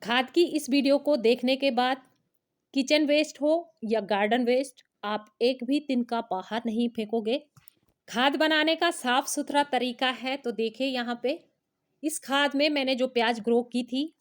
खाद की इस वीडियो को देखने के बाद किचन वेस्ट हो या गार्डन वेस्ट, आप एक भी तिनका बाहर नहीं फेंकोगे। खाद बनाने का साफ सुथरा तरीका है। तो देखिए यहाँ पे इस खाद में मैंने जो प्याज ग्रो की थी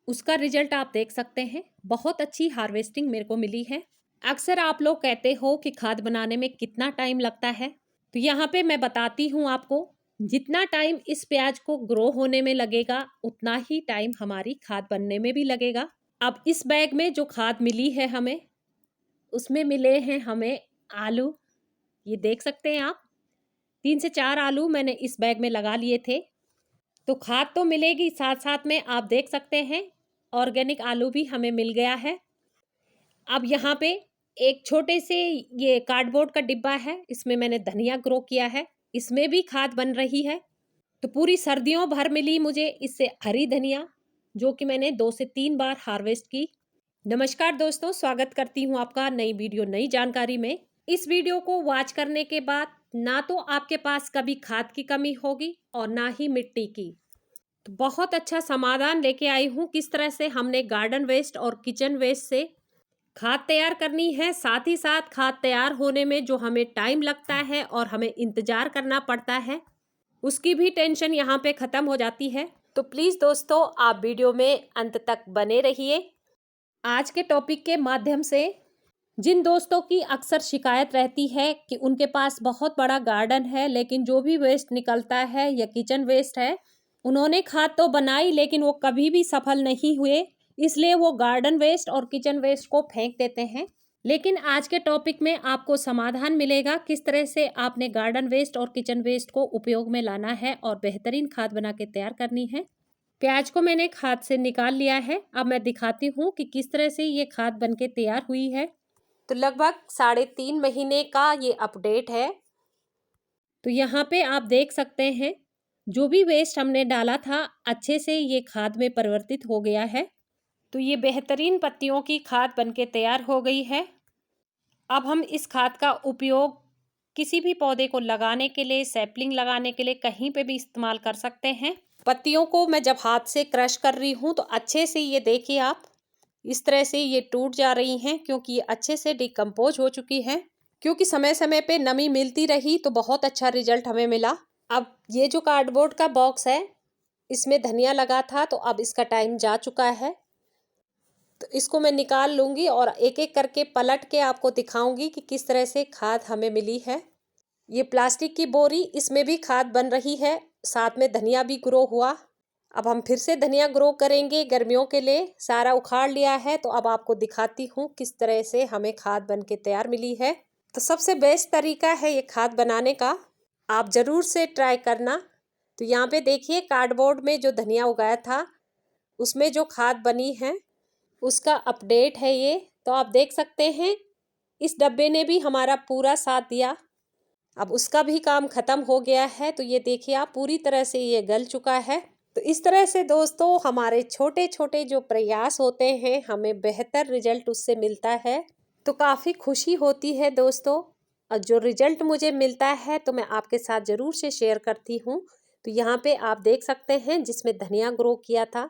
उसका रिजल्ट आप देख सकते हैं। बहुत अच्छी हार्वेस्टिंग मेरे को मिली है। अक्सर आप लोग कहते हो कि खाद बनाने में कितना टाइम लगता है, तो यहाँ पे मैं बताती हूँ आपको। जितना टाइम इस प्याज को ग्रो होने में लगेगा उतना ही टाइम हमारी खाद बनने में भी लगेगा। अब इस बैग में जो खाद मिली है हमें, उसमें मिले हैं हमें आलू। ये देख सकते हैं आप, 3 से 4 आलू मैंने इस बैग में लगा लिए थे। तो खाद तो मिलेगी, साथ साथ में आप देख सकते हैं ऑर्गेनिक आलू भी हमें मिल गया है। अब यहाँ पे एक छोटे से ये कार्डबोर्ड का डिब्बा है, इसमें मैंने धनिया ग्रो किया है, इसमें भी खाद बन रही है। तो पूरी सर्दियों भर मिली मुझे इससे हरी धनिया, जो कि मैंने 2 से 3 बार हार्वेस्ट की। नमस्कार दोस्तों, स्वागत करती हूँ आपका नई वीडियो नई जानकारी में। इस वीडियो को वॉच करने के बाद ना तो आपके पास कभी खाद की कमी होगी और ना ही मिट्टी की। तो बहुत अच्छा समाधान लेके आई हूँ किस तरह से हमने गार्डन वेस्ट और किचन वेस्ट से खाद तैयार करनी है। साथ ही साथ खाद तैयार होने में जो हमें टाइम लगता है और हमें इंतजार करना पड़ता है, उसकी भी टेंशन यहाँ पे ख़त्म हो जाती है। तो प्लीज़ दोस्तों, आप वीडियो में अंत तक बने रहिए। आज के टॉपिक के माध्यम से जिन दोस्तों की अक्सर शिकायत रहती है कि उनके पास बहुत बड़ा गार्डन है लेकिन जो भी वेस्ट निकलता है या किचन वेस्ट है, उन्होंने खाद तो बनाई लेकिन वो कभी भी सफल नहीं हुए, इसलिए वो गार्डन वेस्ट और किचन वेस्ट को फेंक देते हैं। लेकिन आज के टॉपिक में आपको समाधान मिलेगा किस तरह से आपने गार्डन वेस्ट और किचन वेस्ट को उपयोग में लाना है और बेहतरीन खाद बना के तैयार करनी है। प्याज को मैंने खाद से निकाल लिया है। अब मैं दिखाती हूँ कि किस तरह से ये खाद बन के तैयार हुई है। तो लगभग 3.5 महीने का ये अपडेट है। तो यहाँ पे आप देख सकते हैं जो भी वेस्ट हमने डाला था अच्छे से ये खाद में परिवर्तित हो गया है। तो ये बेहतरीन पत्तियों की खाद बनके तैयार हो गई है। अब हम इस खाद का उपयोग किसी भी पौधे को लगाने के लिए, सैपलिंग लगाने के लिए कहीं पे भी इस्तेमाल कर सकते हैं। पत्तियों को मैं जब हाथ से क्रश कर रही हूँ तो अच्छे से ये देखिए आप, इस तरह से ये टूट जा रही हैं क्योंकि ये अच्छे से डिकम्पोज हो चुकी हैं। क्योंकि समय समय पे नमी मिलती रही तो बहुत अच्छा रिजल्ट हमें मिला। अब ये जो कार्डबोर्ड का बॉक्स है, इसमें धनिया लगा था, तो अब इसका टाइम जा चुका है। तो इसको मैं निकाल लूँगी और एक एक करके पलट के आपको दिखाऊंगी कि किस तरह से खाद हमें मिली है। ये प्लास्टिक की बोरी, इसमें भी खाद बन रही है, साथ में धनिया भी ग्रो हुआ। अब हम फिर से धनिया ग्रो करेंगे गर्मियों के लिए। सारा उखाड़ लिया है, तो अब आपको दिखाती हूँ किस तरह से हमें खाद बन के तैयार मिली है। तो सबसे बेस्ट तरीका है ये खाद बनाने का, आप ज़रूर से ट्राई करना। तो यहाँ पे देखिए कार्डबोर्ड में जो धनिया उगाया था उसमें जो खाद बनी है उसका अपडेट है ये। तो आप देख सकते हैं इस डब्बे ने भी हमारा पूरा साथ दिया। अब उसका भी काम खत्म हो गया है। तो ये देखिए आप, पूरी तरह से ये गल चुका है। तो इस तरह से दोस्तों हमारे छोटे छोटे जो प्रयास होते हैं हमें बेहतर रिजल्ट उससे मिलता है। तो काफ़ी खुशी होती है दोस्तों, और जो रिजल्ट मुझे मिलता है तो मैं आपके साथ ज़रूर से शेयर करती हूँ। तो यहाँ पे आप देख सकते हैं जिसमें धनिया ग्रो किया था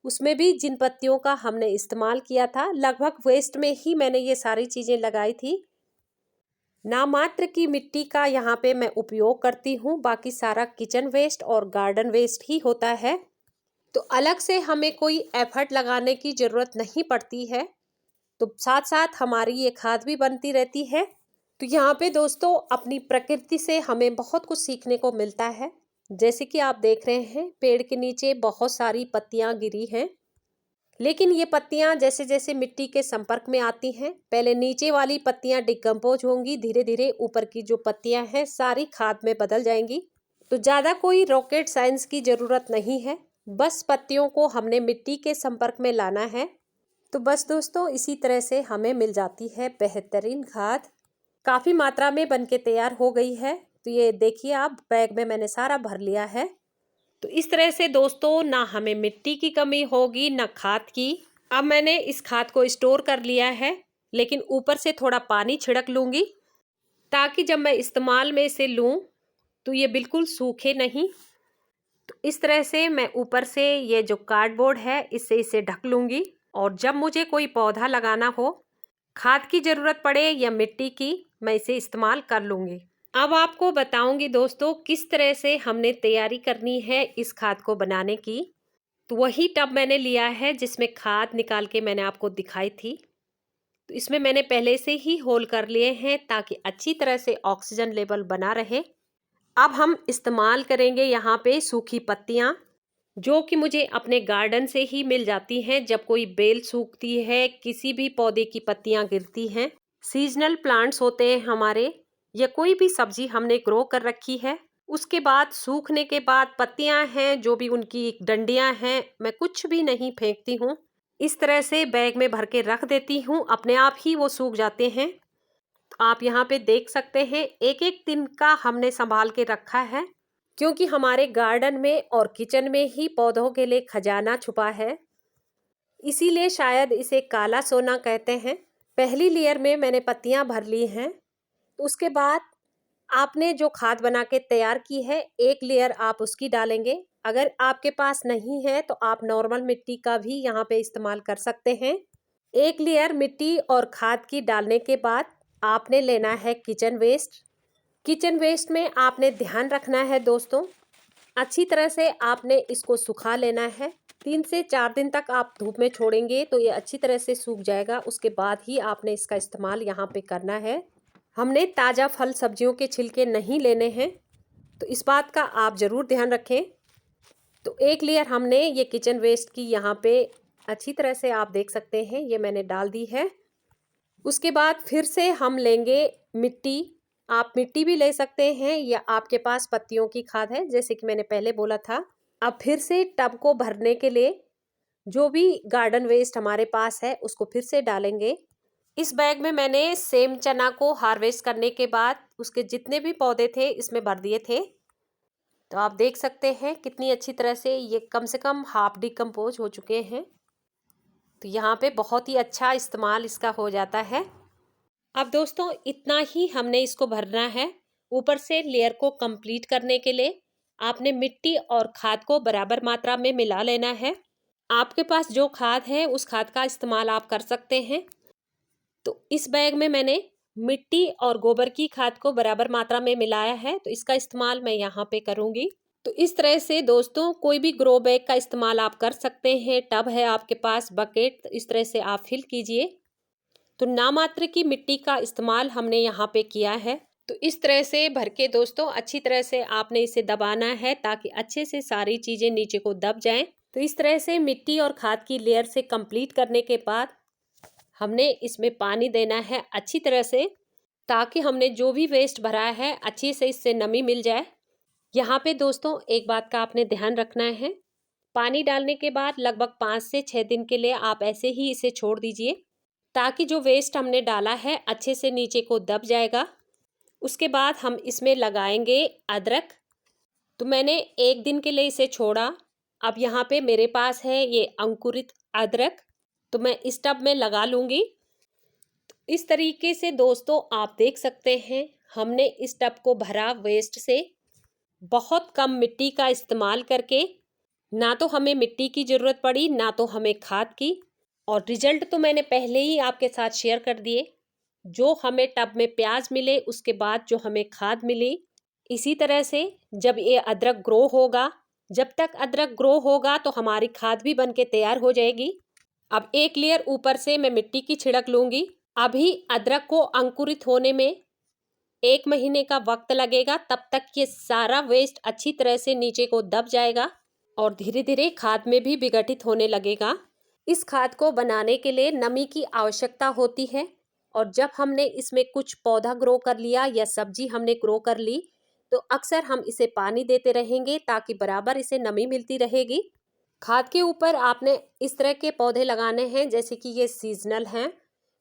उसमें भी जिन पत्तियों का हमने इस्तेमाल किया था, लगभग वेस्ट में ही मैंने ये सारी चीज़ें लगाई थी। नामात्र की मिट्टी का यहाँ पे मैं उपयोग करती हूँ, बाकी सारा किचन वेस्ट और गार्डन वेस्ट ही होता है। तो अलग से हमें कोई एफर्ट लगाने की ज़रूरत नहीं पड़ती है। तो साथ साथ हमारी ये खाद भी बनती रहती है। तो यहाँ पे दोस्तों अपनी प्रकृति से हमें बहुत कुछ सीखने को मिलता है। जैसे कि आप देख रहे हैं पेड़ के नीचे बहुत सारी पत्तियाँ गिरी हैं, लेकिन ये पत्तियां जैसे जैसे मिट्टी के संपर्क में आती हैं, पहले नीचे वाली पत्तियां डिकम्पोज होंगी, धीरे धीरे ऊपर की जो पत्तियां हैं सारी खाद में बदल जाएंगी। तो ज़्यादा कोई रॉकेट साइंस की ज़रूरत नहीं है, बस पत्तियों को हमने मिट्टी के संपर्क में लाना है। तो बस दोस्तों इसी तरह से हमें मिल जाती है बेहतरीन खाद। काफ़ी मात्रा में बनके तैयार हो गई है। तो ये देखिए आप, बैग में मैंने सारा भर लिया है। तो इस तरह से दोस्तों ना हमें मिट्टी की कमी होगी ना खाद की। अब मैंने इस खाद को स्टोर कर लिया है, लेकिन ऊपर से थोड़ा पानी छिड़क लूँगी ताकि जब मैं इस्तेमाल में इसे लूँ तो ये बिल्कुल सूखे नहीं। तो इस तरह से मैं ऊपर से ये जो कार्डबोर्ड है इससे इसे ढक लूँगी, और जब मुझे कोई पौधा लगाना हो, खाद की ज़रूरत पड़े या मिट्टी की, मैं इसे इस्तेमाल कर लूँगी। अब आपको बताऊँगी दोस्तों किस तरह से हमने तैयारी करनी है इस खाद को बनाने की। तो वही टब मैंने लिया है जिसमें खाद निकाल के मैंने आपको दिखाई थी। तो इसमें मैंने पहले से ही होल कर लिए हैं ताकि अच्छी तरह से ऑक्सीजन लेवल बना रहे। अब हम इस्तेमाल करेंगे यहाँ पे सूखी पत्तियाँ, जो कि मुझे अपने गार्डन से ही मिल जाती हैं। जब कोई बेल सूखती है, किसी भी पौधे की पत्तियाँ गिरती हैं, सीजनल प्लांट्स होते हैं हमारे, या कोई भी सब्जी हमने ग्रो कर रखी है, उसके बाद सूखने के बाद पत्तियाँ हैं, जो भी उनकी डंडियाँ हैं, मैं कुछ भी नहीं फेंकती हूँ। इस तरह से बैग में भर के रख देती हूँ, अपने आप ही वो सूख जाते हैं। तो आप यहाँ पे देख सकते हैं एक एक दिन का हमने संभाल के रखा है, क्योंकि हमारे गार्डन में और किचन में ही पौधों के लिए खजाना छुपा है, इसीलिए शायद इसे काला सोना कहते हैं। पहली लेयर में मैंने पत्तियां भर ली हैं। तो उसके बाद आपने जो खाद बना के तैयार की है, एक लेयर आप उसकी डालेंगे। अगर आपके पास नहीं है तो आप नॉर्मल मिट्टी का भी यहाँ पे इस्तेमाल कर सकते हैं। एक लेयर मिट्टी और खाद की डालने के बाद आपने लेना है किचन वेस्ट। किचन वेस्ट में आपने ध्यान रखना है दोस्तों, अच्छी तरह से आपने इसको सुखा लेना है। 3 से 4 दिन तक आप धूप में छोड़ेंगे तो ये अच्छी तरह से सूख जाएगा। उसके बाद ही आपने इसका इस्तेमाल यहाँ पे करना है। हमने ताज़ा फल सब्जियों के छिलके नहीं लेने हैं, तो इस बात का आप ज़रूर ध्यान रखें। तो एक लेयर हमने ये किचन वेस्ट की यहाँ पे अच्छी तरह से आप देख सकते हैं, ये मैंने डाल दी है। उसके बाद फिर से हम लेंगे मिट्टी। आप मिट्टी भी ले सकते हैं या आपके पास पत्तियों की खाद है, जैसे कि मैंने पहले बोला था। अब फिर से टब को भरने के लिए जो भी गार्डन वेस्ट हमारे पास है उसको फिर से डालेंगे। इस बैग में मैंने सेम चना को हार्वेस्ट करने के बाद उसके जितने भी पौधे थे इसमें भर दिए थे। तो आप देख सकते हैं कितनी अच्छी तरह से ये कम से कम हाफ डिकम्पोज हो चुके हैं। तो यहाँ पे बहुत ही अच्छा इस्तेमाल इसका हो जाता है। अब दोस्तों इतना ही हमने इसको भरना है। ऊपर से लेयर को कंप्लीट करने के लिए आपने मिट्टी और खाद को बराबर मात्रा में मिला लेना है। आपके पास जो खाद है उस खाद का इस्तेमाल आप कर सकते हैं। तो इस बैग में मैंने मिट्टी और गोबर की खाद को बराबर मात्रा में मिलाया है, तो इसका इस्तेमाल मैं यहाँ पे करूँगी। तो इस तरह से दोस्तों कोई भी ग्रो बैग का इस्तेमाल आप कर सकते हैं। टब है आपके पास, बकेट, तो इस तरह से आप फिल कीजिए। तो नामात्र की मिट्टी का इस्तेमाल हमने यहाँ पे किया है। तो इस तरह से भर के दोस्तों अच्छी तरह से आपने इसे दबाना है ताकि अच्छे से सारी चीज़ें नीचे को दब जाएं। तो इस तरह से मिट्टी और खाद की लेयर से कंप्लीट करने के बाद हमने इसमें पानी देना है अच्छी तरह से, ताकि हमने जो भी वेस्ट भरा है अच्छी से इससे नमी मिल जाए। यहाँ पे दोस्तों एक बात का आपने ध्यान रखना है, पानी डालने के बाद लगभग 5 से 6 दिन के लिए आप ऐसे ही इसे छोड़ दीजिए, ताकि जो वेस्ट हमने डाला है अच्छे से नीचे को दब जाएगा। उसके बाद हम इसमें लगाएंगे अदरक। तो मैंने 1 दिन के लिए इसे छोड़ा। अब यहाँ पे मेरे पास है ये अंकुरित अदरक, तो मैं इस टब में लगा लूँगी। तो इस तरीके से दोस्तों आप देख सकते हैं हमने इस टब को भरा वेस्ट से, बहुत कम मिट्टी का इस्तेमाल करके। ना तो हमें मिट्टी की ज़रूरत पड़ी, ना तो हमें खाद की, और रिजल्ट तो मैंने पहले ही आपके साथ शेयर कर दिए। जो हमें टब में प्याज मिले उसके बाद जो हमें खाद मिली। इसी तरह से जब ये अदरक ग्रो होगा, जब तक अदरक ग्रो होगा तो हमारी खाद भी बन के तैयार हो जाएगी। अब एक लेयर ऊपर से मैं मिट्टी की छिड़क लूँगी। अभी अदरक को अंकुरित होने में 1 महीने का वक्त लगेगा, तब तक ये सारा वेस्ट अच्छी तरह से नीचे को दब जाएगा और धीरे धीरे खाद में भी विघटित होने लगेगा। इस खाद को बनाने के लिए नमी की आवश्यकता होती है, और जब हमने इसमें कुछ पौधा ग्रो कर लिया या सब्जी हमने ग्रो कर ली तो अक्सर हम इसे पानी देते रहेंगे ताकि बराबर इसे नमी मिलती रहेगी। खाद के ऊपर आपने इस तरह के पौधे लगाने हैं, जैसे कि ये सीजनल हैं।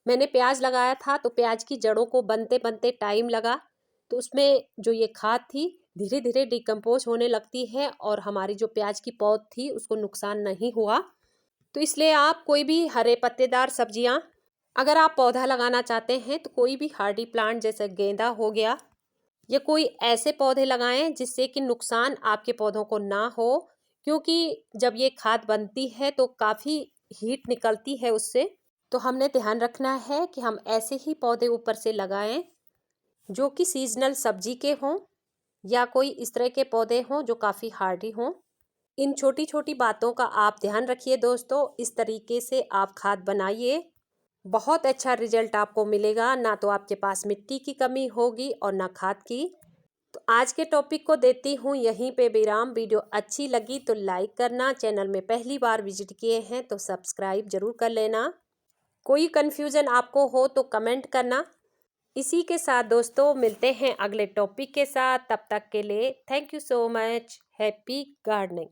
मैंने प्याज लगाया था तो प्याज की जड़ों को बनते बनते टाइम लगा, तो उसमें जो ये खाद थी धीरे धीरे डिकम्पोज होने लगती है और हमारी जो प्याज की पौध थी उसको नुकसान नहीं हुआ। तो इसलिए आप कोई भी हरे पत्तेदार सब्जियां अगर आप पौधा लगाना चाहते हैं तो कोई भी हार्डी प्लांट जैसे गेंदा हो गया ये कोई ऐसे पौधे लगाएं जिससे कि नुकसान आपके पौधों को ना हो, क्योंकि जब ये खाद बनती है तो काफ़ी हीट निकलती है उससे। तो हमने ध्यान रखना है कि हम ऐसे ही पौधे ऊपर से लगाएं जो कि सीजनल सब्जी के हों या कोई इस तरह के पौधे हों जो काफ़ी हार्डी हों। इन छोटी छोटी बातों का आप ध्यान रखिए दोस्तों। इस तरीके से आप खाद बनाइए, बहुत अच्छा रिजल्ट आपको मिलेगा। ना तो आपके पास मिट्टी की कमी होगी और ना खाद की। तो आज के टॉपिक को देती हूँ यहीं पे विराम। वीडियो अच्छी लगी तो लाइक करना, चैनल में पहली बार विजिट किए हैं तो सब्सक्राइब जरूर कर लेना। कोई कन्फ्यूज़न आपको हो तो कमेंट करना। इसी के साथ दोस्तों मिलते हैं अगले टॉपिक के साथ। तब तक के लिए thank you so much. Happy gardening.